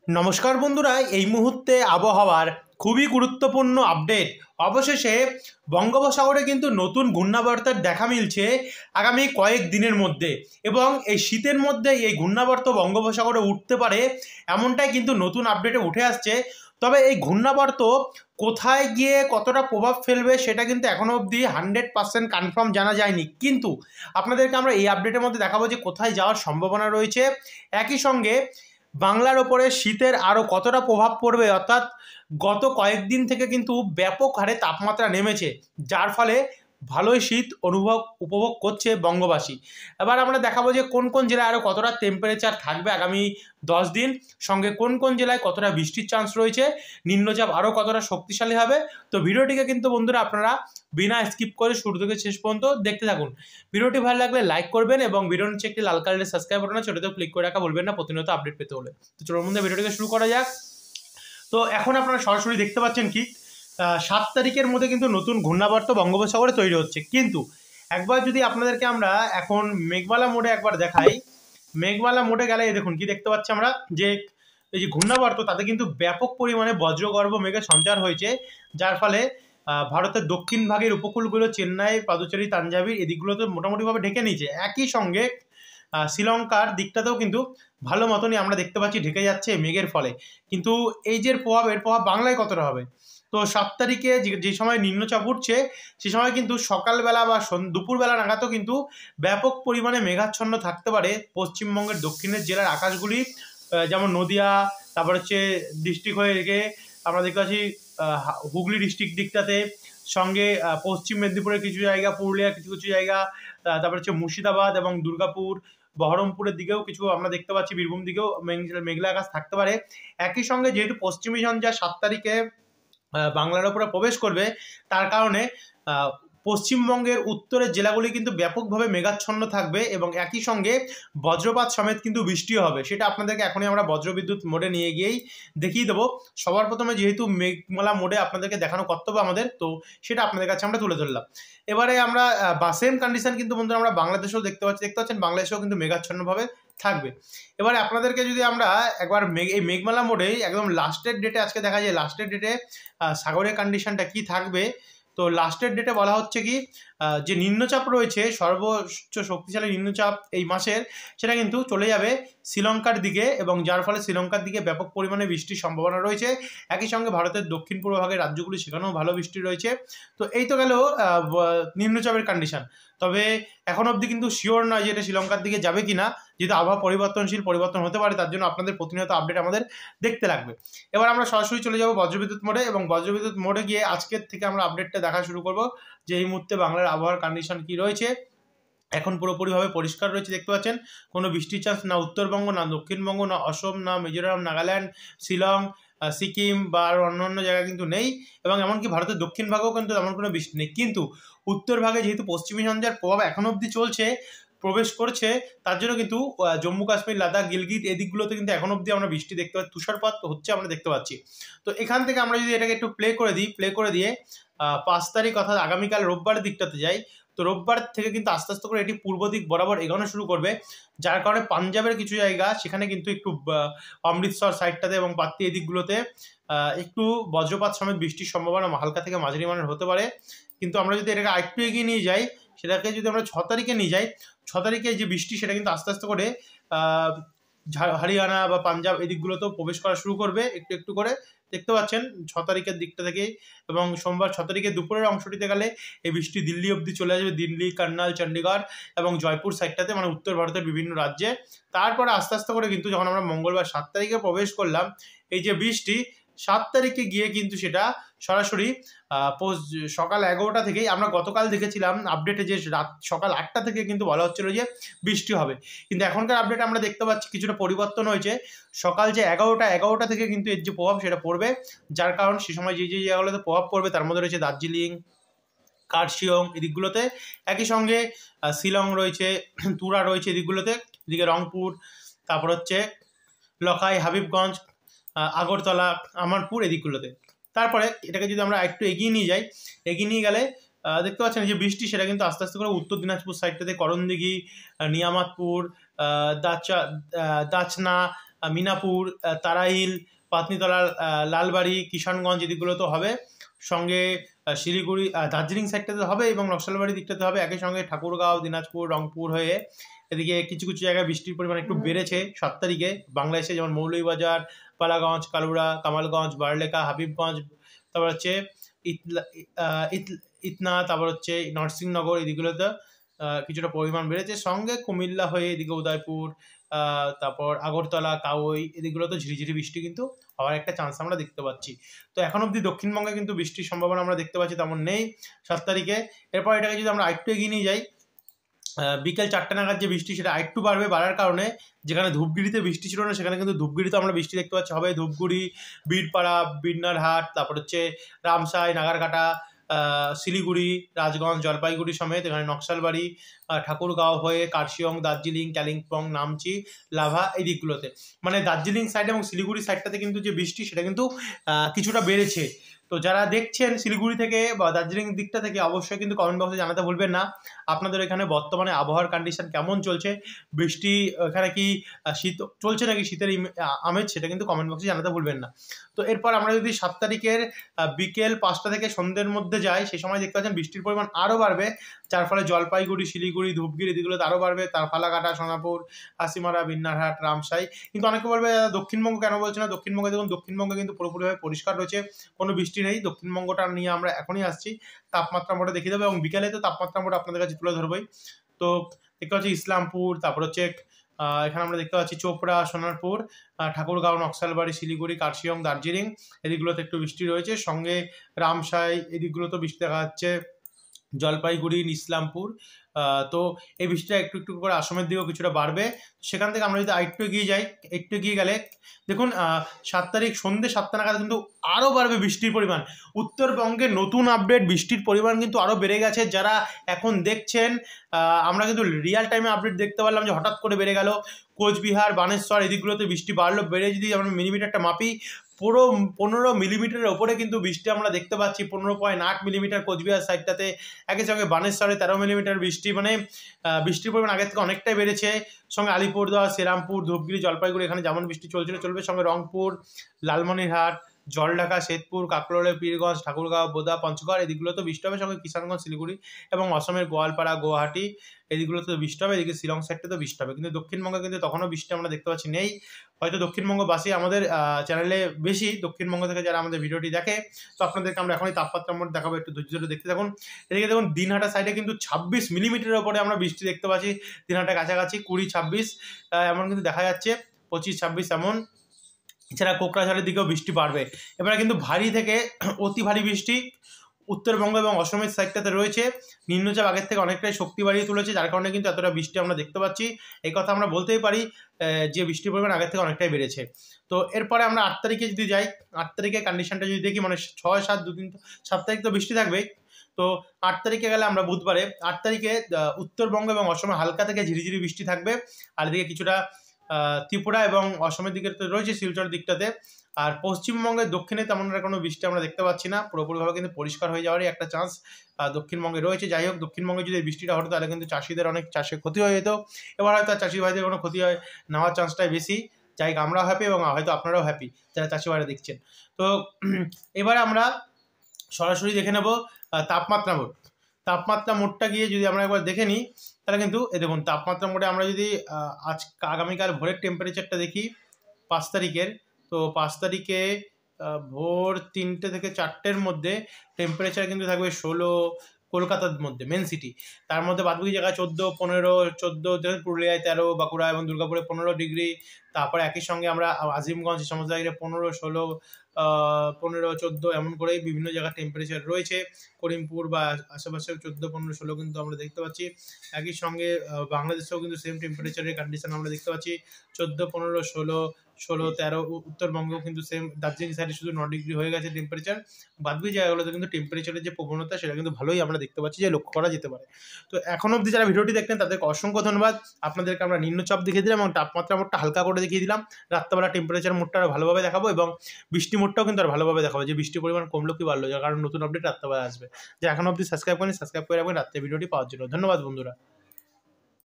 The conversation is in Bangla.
নমস্কার বন্ধুরা, এই মুহূর্তে আবহাওয়ার খুবই গুরুত্বপূর্ণ আপডেট। অবশেষে বঙ্গোপসাগরে কিন্তু নতুন ঘূর্ণাবর্তের দেখা মিলছে আগামী কয়েক দিনের মধ্যে, এবং এই শীতের মধ্যে এই ঘূর্ণাবর্ত বঙ্গোপসাগরে উঠতে পারে এমনটাই কিন্তু নতুন আপডেটে উঠে আসছে। তবে এই ঘূর্ণাবর্ত কোথায় গিয়ে কতটা প্রভাব ফেলবে সেটা কিন্তু এখনও অবধি 100% কনফার্ম জানা যায়নি, কিন্তু আপনাদেরকে আমরা এই আপডেটের মধ্যে দেখাবো যে কোথায় যাওয়ার সম্ভাবনা রয়েছে। একই সঙ্গে বাংলার ওপরে শীতের আরও কতটা প্রভাব পড়বে, অর্থাৎ গত কয়েকদিন থেকে কিন্তু ব্যাপক হারে তাপমাত্রা নেমেছে, যার ফলে ভালোই শীত উপভোগ করছে বঙ্গবাসী। এবার আমরা দেখাবো যে কোন কোন জেলায় আরও কতটা টেম্পারেচার থাকবে আগামী 10 দিন, সঙ্গে কোন কোন জেলায় কতটা বৃষ্টির চান্স রয়েছে, নিম্নচাপ আরও কতটা শক্তিশালী হবে। তো ভিডিওটিকে কিন্তু বন্ধুরা আপনারা বিনা স্কিপ করে শুরু থেকে শেষ পর্যন্ত দেখতে থাকুন। ভিডিওটি ভালো লাগলে লাইক করবেন এবং ভিডিওর নিচে একটি লাল কালারের সাবস্ক্রাইব বাটন আছে, ওটাতেও ক্লিক করে রাখা বলবেন না প্রতিনিয়ত আপডেট পেতে হলে। তো চলুন বন্ধুরা ভিডিওটিকে শুরু করা যাক। তো এখন আপনারা সরাসরি দেখতে পাচ্ছেন কি 7 তারিখের মধ্যে কিন্তু নতুন ঘূর্ণাবর্ত বঙ্গোপসাগরে তৈরি হচ্ছে। কিন্তু একবার যদি আপনাদেরকে আমরা এখন মেঘমালা মোডে একবার দেখাই, মেঘমালা মোডে গেলে দেখুন কি দেখতে পাচ্ছি আমরা, যে এই যে ঘূর্ণাবর্ত তাতে কিন্তু ব্যাপক পরিমাণে বজ্রগর্ভ মেঘের সঞ্চার হয়েছে, যার ফলে ভারতের দক্ষিণ ভাগের উপকূলগুলো চেন্নাই, পাদুচেরি, তাঞ্জাবির এদিকগুলোতে মোটামুটিভাবে ঢেকে নিয়েছে। একই সঙ্গে শ্রীলঙ্কার দিকটাতেও কিন্তু ভালো মতনই আমরা দেখতে পাচ্ছি ঢেকে যাচ্ছে মেঘের ফলে। কিন্তু এই যে এর প্রভাব বাংলায় কতটা হবে? তো 7 তারিখে যে সময় নিম্নচাপ উঠছে সে সময় কিন্তু সকালবেলা বা দুপুরবেলা নাগাদও কিন্তু ব্যাপক পরিমাণে মেঘাচ্ছন্ন থাকতে পারে পশ্চিমবঙ্গের দক্ষিণের জেলার আকাশগুলি, যেমন নদিয়া, তারপর হচ্ছে ডিস্ট্রিক্ট হয়ে গিয়ে আমরা দেখতে পাচ্ছি হুগলি ডিস্ট্রিক্ট দিকটাতে, সঙ্গে পশ্চিম মেদিনীপুরের কিছু জায়গা, পুরুলিয়ার কিছু কিছু জায়গা, তারপর হচ্ছে মুর্শিদাবাদ এবং দুর্গাপুর, বহরমপুরের দিকেও কিছু আমরা দেখতে পাচ্ছি, বীরভূম দিকেও মেঘলা আকাশ থাকতে পারে। একই সঙ্গে যেহেতু পশ্চিমী ঝঞ্ঝা 7 তারিখে বাংলার উপরে প্রবেশ করবে, তার কারণে পশ্চিমবঙ্গের উত্তরের জেলাগুলি কিন্তু ব্যাপকভাবে মেঘাচ্ছন্ন থাকবে এবং একই সঙ্গে বজ্রপাত সমেত কিন্তু বৃষ্টিও হবে। সেটা আপনাদেরকে এখনই আমরা বজ্রবিদ্যুৎ মোডে নিয়ে গিয়েই দেখিয়ে দেবো। সবার প্রথমে যেহেতু মেঘমালা মোডে আপনাদেরকে দেখানো কর্তব্য আমাদের, তো সেটা আপনাদের কাছে আমরা তুলে ধরলাম। এবারে আমরা সেম কন্ডিশন কিন্তু বন্ধুরা আমরা বাংলাদেশেও দেখতে পাচ্ছেন বাংলাদেশেও কিন্তু মেঘাচ্ছন্নভাবে থাকবে। এবারে আপনাদেরকে যদি আমরা একবার এই মেঘমালা মোডে একদম লাস্টের ডেটে আজকে দেখা যায়, লাস্টের ডেটে সাগরের কন্ডিশনটা কি থাকবে। তো লাস্টের ডেটে বলা হচ্ছে কি যে নিম্নচাপ রয়েছে, সর্বোচ্চ শক্তিশালী নিম্নচাপ এই মাসের, সেটা কিন্তু চলে যাবে শ্রীলঙ্কার দিকে, এবং যার ফলে শ্রীলঙ্কার দিকে ব্যাপক পরিমাণে বৃষ্টির সম্ভাবনা রয়েছে। একই সঙ্গে ভারতের দক্ষিণ পূর্ব ভাগের রাজ্যগুলি সেখানেও ভালো বৃষ্টি রয়েছে। তো এই তো গেল নিম্নচাপের কন্ডিশন। তবে এখন অবধি কিন্তু শিওর নয় যে এটা শ্রীলঙ্কার দিকে যাবে কিনা, যেহেতু আবহাওয়া পরিবর্তন হতে পারে, তার জন্য আপনাদের প্রতিনিয়ত আপডেট আমাদের দেখতে লাগবে। এবার আমরা সরাসরি চলে যাব বজ্রবিদ্যুৎ মোডে, এবং বজ্রবিদ্যুৎ মোডে গিয়ে আজকের থেকে আমরা আপডেটটা দেখা শুরু করব যে এই মুহূর্তে বাংলার আবহাওয়ার কন্ডিশন কি রয়েছে। এখন পুরোপুরিভাবে পরিষ্কার রয়েছে, দেখতে পাচ্ছেন কোনো বৃষ্টির চান্স না উত্তরবঙ্গ, না দক্ষিণবঙ্গ, না অসম, না মিজোরাম, নাগাল্যান্ড, শিলং, সিকিম বা আর অন্যান্য জায়গা কিন্তু নেই, এবং এমনকি ভারতের দক্ষিণ ভাগেও কিন্তু তেমন কোনো বৃষ্টি নেই। কিন্তু উত্তর ভাগে যেহেতু পশ্চিমী ঝঞ্ঝার প্রভাব এখনও অবধি চলছে, প্রবেশ করছে, তার জন্য কিন্তু জম্মু কাশ্মীর, লাদাখ, গিলগিত এদিকগুলোতে কিন্তু এখন অবধি আমরা বৃষ্টি দেখতে পাচ্ছি, তুষারপাত হচ্ছে আমরা দেখতে পাচ্ছি। তো এখান থেকে আমরা যদি এটাকে একটু প্লে করে দিয়ে 5 তারিখ অর্থাৎ আগামীকাল রোববারের দিকটাতে যাই, তো রোববার থেকে কিন্তু আস্তে আস্তে করে এটি পূর্ব দিক বরাবর এগোনো শুরু করবে, যার কারণে পাঞ্জাবের কিছু জায়গা সেখানে কিন্তু একটু অমৃতসর সাইডটাতে এবং পাত্তি এই দিকগুলোতে একটু বজ্রপাত সমেত বৃষ্টির সম্ভাবনা হালকা থেকে মাঝারি মানের হতে পারে। কিন্তু আমরা যদি এটাকে আরেকটু এগিয়ে নিয়ে যাই, সেটাকে যদি আমরা 6 তারিখে নিয়ে যাই, 6 তারিখে যে বৃষ্টি সেটা কিন্তু আস্তে আস্তে করে হরিয়ানা বা পাঞ্জাব এই দিকগুলোতেও প্রবেশ করা শুরু করবে একটু একটু করে, দেখতে পাচ্ছেন 6 তারিখের দিকটা থেকে। এবং সোমবার 6 তারিখে দুপুরের অংশটিতে গেলে এই বৃষ্টি দিল্লি অবধি চলে আসবে, দিল্লি, কার্নাল, চণ্ডীগড় এবং জয়পুর সাইডটাতে, মানে উত্তর ভারতের বিভিন্ন রাজ্যে। তারপরে আস্তে আস্তে করে কিন্তু যখন আমরা মঙ্গলবার 7 তারিখে প্রবেশ করলাম, এই যে বৃষ্টি 7 তারিখে গিয়ে কিন্তু সেটা সরাসরি সকাল 11টা থেকেই, আমরা গতকাল দেখেছিলাম আপডেটে যে রাত সকাল 8টা থেকে কিন্তু বলা হচ্ছিল যে বৃষ্টি হবে, কিন্তু এখনকার আপডেট আমরা দেখতে পাচ্ছি কিছুটা পরিবর্তন হয়েছে। সকাল যে 11টা থেকে কিন্তু এর যে প্রভাব সেটা পড়বে, যার কারণ সে সময় যে যে জায়গাগুলোতে প্রভাব পড়বে তার মধ্যে রয়েছে দার্জিলিং, কার্শিয়ং এদিকগুলোতে, একই সঙ্গে শিলং রয়েছে, তুরা রয়েছে এদিকগুলোতে, এদিকে রংপুর, তারপর হচ্ছে লখাই, হাবিবগঞ্জ, আগরতলা, আমারপুর এদিকগুলোতে। তারপরে এটাকে যদি আমরা একটু এগিয়ে নিয়ে গেলে দেখতে পাচ্ছেন যে বৃষ্টি সেটা কিন্তু আস্তে আস্তে করে উত্তর দিনাজপুর সাইডটাতে করণদিঘি, নিয়ামতপুর, দাচনা, মিনাপুর, তারাইল, পাতনিতলা, লালবাড়ি, কিষানগঞ্জ এদিকগুলো তো হবে, সঙ্গে শিলিগুড়ি, দার্জিলিং সাইডটাতে হবে এবং নকশালবাড়ি দিকটাতে হবে, একই সঙ্গে ঠাকুরগাঁও, দিনাজপুর, রংপুর হয়ে এদিকে কিছু কিছু জায়গায় বৃষ্টির পরিমাণ একটু বেড়েছে 7 তারিখে বাংলাদেশে, যেমন মৌলভীবাজার, পালাগঞ্জ, কালুরা, কামালগঞ্জ, বারলেখা, হাবিবগঞ্জ, তারপর হচ্ছে ইতনা, তারপর হচ্ছে নরসিংহনগর এদিকগুলোতে কিছুটা পরিমাণ বেড়েছে, সঙ্গে কুমিল্লা হয়ে এদিকে উদয়পুর, তারপর আগরতলা, কাউই এদিকগুলোতে ঝিরিঝিরি বৃষ্টি কিন্তু হওয়ার একটা চান্স আমরা দেখতে পাচ্ছি। তো এখন অবধি দক্ষিণবঙ্গে কিন্তু বৃষ্টির সম্ভাবনা আমরা দেখতে পাচ্ছি তেমন নেই 7 তারিখে। এরপর এটাকে যদি আমরা আরেকটু এগিয়ে নিয়ে যাই, বিকেল 4টে নাগাদ যে বৃষ্টি সেটা আরেকটু বাড়বে, বাড়ার কারণে যেখানে ধূপগুড়িতে বৃষ্টি ছিল না সেখানে কিন্তু ধূপগুড়িতে আমরা বৃষ্টি দেখতে পাচ্ছি, হবে ধূপগুড়ি, বীরপাড়া, বিন্নারহাট, তারপর হচ্ছে রামসাই, নাগারকাটা, শিলিগুড়ি, রাজগঞ্জ, জলপাইগুড়ি সমেত এখানে নকশালবাড়ি, ঠাকুরগাঁও হয়ে কার্শিয়ং, দার্জিলিং, কালিম্পং, নামচি, লাভা এই দিকগুলোতে, মানে দার্জিলিং সাইড এবং শিলিগুড়ি সাইডটাতে কিন্তু যে বৃষ্টি সেটা কিন্তু কিছুটা বেড়েছে। তো যারা দেখছেন শিলিগুড়ি থেকে বা দার্জিলিং দিকটা থেকে অবশ্যই কিন্তু কমেন্ট বক্সে জানাতে ভুলবেন না আপনাদের এখানে বর্তমানে আবহাওয়ার কন্ডিশন কেমন চলছে, বৃষ্টি এখানে কি শীত চলছে নাকি শীতের আমেজ, সেটা কিন্তু কমেন্ট বক্সে জানাতে ভুলবেন না। তো এরপর আমরা যদি 7 তারিখের বিকেল 5টা থেকে সন্ধ্যের মধ্যে যাই, সেই সময় দেখতে পাচ্ছেন বৃষ্টির পরিমাণ আরও বাড়বে, যার ফলে জলপাইগুড়ি, শিলিগুড়ি, ধূপগুড়ি এদিকগুলোতে আরও বাড়বে, তার ফালাকাটা, সোনাপুর, হাসিমারা, বিন্নারহাট, রামসাই। কিন্তু অনেকে বলবে দক্ষিণবঙ্গ কেন বলছে না, দক্ষিণবঙ্গে দেখুন দক্ষিণবঙ্গে কিন্তু পুরোপুরিভাবে পরিষ্কার রয়েছে, কোনো বৃষ্টি নেই। দক্ষিণবঙ্গটা নিয়ে আমরা এখনই আসছি, তাপমাত্রা মোটে দেখিয়ে দেবো এবং বিকেলে তো তাপমাত্রা মোটে আপনাদের কাছে তুলে ধরবোই। তো দেখতে পাচ্ছি ইসলামপুর, তারপর হচ্ছে এখানে আমরা দেখতে পাচ্ছি চোপড়া, সোনারপুর, ঠাকুরগাঁও, নকশালবাড়ি, শিলিগুড়ি, কার্শিয়ং, দার্জিলিং এদিকগুলোতে একটু বৃষ্টি রয়েছে, সঙ্গে রামসাই এদিকগুলোতেও বৃষ্টি দেখা যাচ্ছে, জলপাইগুড়ি, ইসলামপুর। তো এই বৃষ্টিটা একটু একটু করে আসামের দিকেও কিছুটা বাড়বে। সেখান থেকে আমরা যদি আরেকটু এগিয়ে যাই, একটু এগিয়ে গেলে দেখুন 7 তারিখ সন্ধ্যে 7টা নাগাদ কিন্তু আরও বাড়বে বৃষ্টির পরিমাণ। উত্তরবঙ্গে নতুন আপডেট, বৃষ্টির পরিমাণ কিন্তু আরও বেড়ে গেছে। যারা এখন দেখছেন আমরা কিন্তু রিয়াল টাইমে আপডেট দেখতে পারলাম যে হঠাৎ করে বেড়ে গেল, কোচবিহার, বানেশ্বর এদিকগুলোতে বৃষ্টি বাড়লো, বেড়ে যদি আমরা মিলিমিটারটা মাপি পুরো 15 মিলিমিটারের ওপরে কিন্তু বৃষ্টি আমরা দেখতে পাচ্ছি, 15.8 মিলিমিটার কোচবিহার সাইডটাতে, একই সঙ্গে বানেশ্বরে 13 মিলিমিটার বৃষ্টি, মানে বৃষ্টির পরিমাণ আগের থেকে অনেকটাই বেড়েছে। সঙ্গে আলিপুরদুয়ার, শ্রীরামপুর, ধূপগুড়ি, জলপাইগুড়ি এখানে যেমন বৃষ্টি চলছিল চলবে, সঙ্গে রংপুর, লালমনিরহাট, জলঢাকা, শেরপুর, কাকরোলে, পীরগঞ্জ, ঠাকুরগাঁও, বোদা, পঞ্চগড় এদিকগুলোতে বৃষ্টি হবে, সঙ্গে কিষানগঞ্জ, শিলিগুড়ি এবং অসমের গোয়ালপাড়া, গুয়াহাটি এদিকগুলোতে বৃষ্টি হবে, এদিকে শিলং সাইডটাতে বৃষ্টি হবে। কিন্তু দক্ষিণবঙ্গে কিন্তু তখনও বৃষ্টি আমরা দেখতে পাচ্ছি নেই। হয়তো দক্ষিণবঙ্গবাসী আমাদের চ্যানেলে বেশি, দক্ষিণবঙ্গ থেকে যারা আমাদের ভিডিওটি দেখে, তো আপনাদেরকে আমরা এখনই তাপমাত্রা মোট দেখাবো, একটু ধৈর্য ধরে দেখতে থাকুন। এদিকে দেখুন দিনহাটা সাইডে কিন্তু 26 মিলিমিটারের ওপরে আমরা বৃষ্টি দেখতে পাচ্ছি, দিনহাটা কাছাকাছি 20-26 এমন কিন্তু দেখা যাচ্ছে, 25-26 এমন। এছাড়া কোকরাঝাড়ের দিকেও বৃষ্টি বাড়বে। এবারে কিন্তু ভারী থেকে অতি ভারী বৃষ্টি উত্তরবঙ্গ এবং অসমের সাইডটাতে রয়েছে। নিম্নচাপ আগের থেকে অনেকটাই শক্তি বাড়িয়ে তুলেছে, যার কারণে কিন্তু এতটা বৃষ্টি আমরা দেখতে পাচ্ছি। এই কথা আমরা বলতেই পারি যে বৃষ্টির পরিমাণ আগের থেকে অনেকটাই বেড়েছে। তো এরপরে আমরা 8 তারিখে যদি যাই, 8 তারিখে কন্ডিশনটা যদি দেখি, মানে 6, 7, 2 দিন, 7 তারিখ তো বৃষ্টি থাকবেই। তো 8 তারিখে গেলে আমরা বুধবারে 8 তারিখে উত্তরবঙ্গ এবং অসমে হালকা থেকে ঝিরিঝিরি বৃষ্টি থাকবে, আর এদিকে কিছুটা ত্রিপুরা এবং অসমের দিকে তো রয়েছে শিলচর দিকটাতে। আর পশ্চিমবঙ্গের দক্ষিণে তেমন কোনো বৃষ্টি আমরা দেখতে পাচ্ছি না, পুরোপুরিভাবে কিন্তু পরিষ্কার হয়ে যাওয়ারই একটা চান্স দক্ষিণবঙ্গে রয়েছে। যাই হোক, দক্ষিণবঙ্গে যদি বৃষ্টিটা হতো তাহলে কিন্তু চাষিদের অনেক চাষের ক্ষতি হয়ে যেত। এবার হয়তো চাষি ভাইদের কোনো ক্ষতি হয় নেওয়ার চান্সটাই বেশি। যাই হোক, আমরাও হ্যাপি এবং হয়তো আপনারাও হ্যাপি যারা চাষি ভাইরা দেখছেন। তো এবারে আমরা সরাসরি দেখে নেব তাপমাত্রা মোট। তাপমাত্রা মোটটা গিয়ে যদি আমরা একবার দেখে নিই, তাহলে কিন্তু দেখুন তাপমাত্রা মোটে আমরা যদি আগামীকাল ভোরের টেম্পারেচারটা দেখি 5 তারিখের, তো 5 তারিখে ভোর 3টে থেকে 4টের মধ্যে টেম্পারেচার কিন্তু থাকবে 16 কলকাতার মধ্যে, মেন সিটি। তার মধ্যে বাদবাকি জায়গায় 14, 15, 14, পুরুলিয়ায় 13, বাঁকুড়া এবং দুর্গাপুরে 15 ডিগ্রি। তারপরে একই সঙ্গে আমরা আজিমগঞ্জ এই সমস্ত জায়গায় 15, 16, 15, 14 এমন করেই বিভিন্ন জায়গায় টেম্পারেচার রয়েছে। করিমপুর বা আশেপাশে 14, 15, 16 কিন্তু আমরা দেখতে পাচ্ছি। একই সঙ্গে বাংলাদেশেও কিন্তু সেম টেম্পারেচারের কন্ডিশন আমরা দেখতে পাচ্ছি, 14, 15, 16, 13। উত্তরবঙ্গেও কিন্তু সেম, দার্জিলিং সাইডে শুধু 9 ডিগ্রি হয়ে গেছে টেম্পারেচার। বাদবাকি জায়গাগুলোতে কিন্তু টেম্পারেচারের যে প্রবণতা সেটা কিন্তু ভালোই আমরা দেখতে পাচ্ছি, যে লক্ষ্য করা যেতে পারে। তো এখন অবধি যারা ভিডিওটি দেখলেন তাদেরকে অসংখ্য ধন্যবাদ। আপনাদেরকে আমরা নিম্নচাপ দেখিয়ে দিলাম এবং তাপমাত্রা মোটটা হালকা করে দেখিয়ে দিলাম। রাত্রেবেলা টেম্পারেচার মোটটা আরও ভালোভাবে দেখাবো এবং বৃষ্টি মোটটাও কিন্তু আর ভালোভাবে দেখাবো, যে বৃষ্টির পরিমাণ কমলো কি বাড়লো, যার কারণ নতুন আপডেট রাত্রেবেলা আসবে। যে এখন অবধি সাবস্ক্রাইব করেন, সাবস্ক্রাইব করে রাখবেন রাত্রে ভিডিওটি পাওয়ার জন্য। ধন্যবাদ বন্ধুরা।